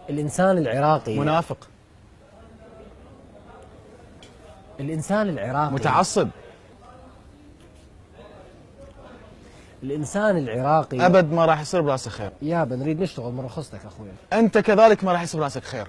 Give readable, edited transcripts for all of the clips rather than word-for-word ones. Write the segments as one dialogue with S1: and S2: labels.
S1: الإنسان العراقي
S2: منافق،
S1: الإنسان العراقي
S2: متعصب،
S1: الإنسان العراقي
S2: أبد ما راح يصير براسك خير.
S1: يابا نريد نشتغل من رخصتك أخويا.
S2: أنت كذلك ما راح يصير براسك خير.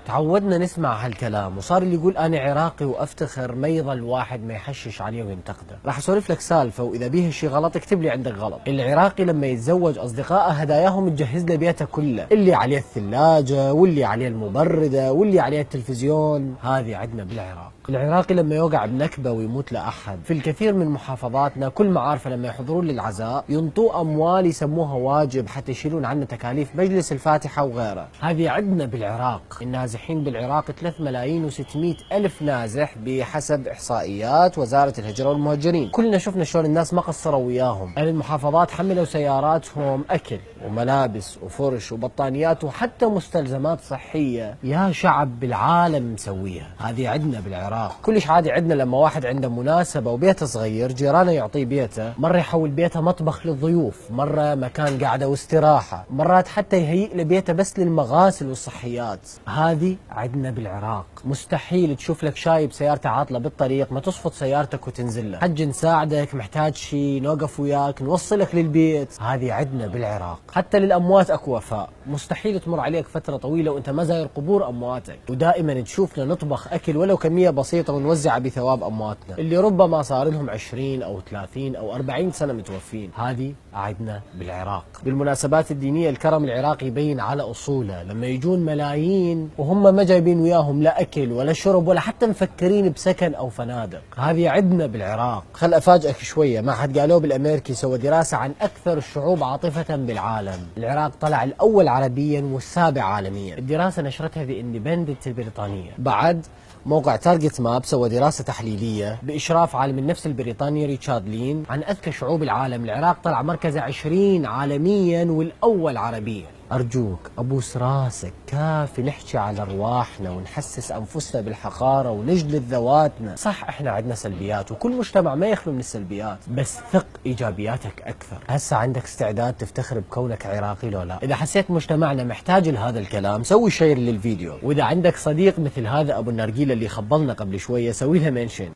S1: تعودنا نسمع هالكلام وصار اللي يقول أنا عراقي وأفتخر ما يظل واحد ما يحشش عليه وينتقده. راح أسولف لك سالفة وإذا بيها شيء غلط اكتب لي عندك غلط. العراقي لما يتزوج أصدقائه هداياهم تجهز له بيته كله، اللي عليه الثلاجة واللي عليه المبردة واللي عليه التلفزيون. هذه عندنا بالعراق. العراقي لما يوقع بنكبة ويموت له أحد في الكثير من محافظاتنا كل معارفه لما يحضرون للعزاء ينطوه أموال يسموها واجب حتى يشيلون عنه تكاليف مجلس الفاتحة وغيره. هذه عندنا بالعراق. النازحين بالعراق 3,600,000 نازح بحسب إحصائيات وزارة الهجرة والمهجرين. كلنا شفنا شلون الناس ما قصروا وياهم. أهل المحافظات حملوا سياراتهم أكل وملابس وفرش وبطانيات وحتى مستلزمات صحية يا شعب بالعالم مسويها. هذه عندنا بالعراق. كلش عادي عندنا لما واحد عنده مناسبة وبيته صغير جيرانه يعطيه بيته، مرة يحول بيته مطبخ للضيوف، مرة مكان قعدة واستراحة، مرات حتى يهيئ له بيته بس للمغاسل والصحيات. هذه عندنا بالعراق. مستحيل تشوف لك شايب سيارته عاطلة بالطريق ما تصفط سيارتك وتنزل له. حج نساعدك، محتاج شيء نوقف وياك نوصلك للبيت. هذه عندنا بالعراق. حتى للأموات أكو وفاء. مستحيل تمر عليك فترة طويلة وانت ما زاير قبور أمواتك، ودائما تشوفنا نطبخ أكل ولو كمية بسيطة ونوزعها بثواب أمواتنا اللي ربما صار لهم 20 أو 30 أو 40 سنة متوفين. هذه عندنا بالعراق. بالمناسبات الدينية الكرم العراقي يبين على أصوله. لما يجون ملايين وهم ما جايبين وياهم لا أكل ولا شرب ولا حتى مفكرين بسكن أو فنادق. هذه عندنا بالعراق. خل أفاجئك شوية، ما حد قالوه بالأمريكي سوى دراسة عن أكثر الشعوب عاطفة بالعالم. العراق طلع الأول عربيا والسابع عالميا. الدراسة نشرتها ذا اندبندنت البريطانية. بعد موقع تارجت ماب سوى دراسة تحليلية بإشراف عالم النفس البريطاني ريتشارد لين عن أذكى شعوب العالم. العراق طلع مركز 20 عالميا والأول عربيا. أرجوك أبوس راسك، كافي نحكي على أرواحنا ونحسس أنفسنا بالحقارة ونجلد ذواتنا. صح إحنا عندنا سلبيات وكل مجتمع ما يخلو من السلبيات، بس ثق إيجابياتك أكثر. هسا عندك استعداد تفتخر بكونك عراقي لو لا؟ إذا حسيت مجتمعنا محتاج لهذا الكلام سوي شير للفيديو، وإذا عندك صديق مثل هذا أبو النرجيلة اللي خبلنا قبل شوية سوي لها منشن.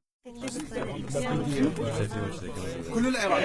S1: كل العراق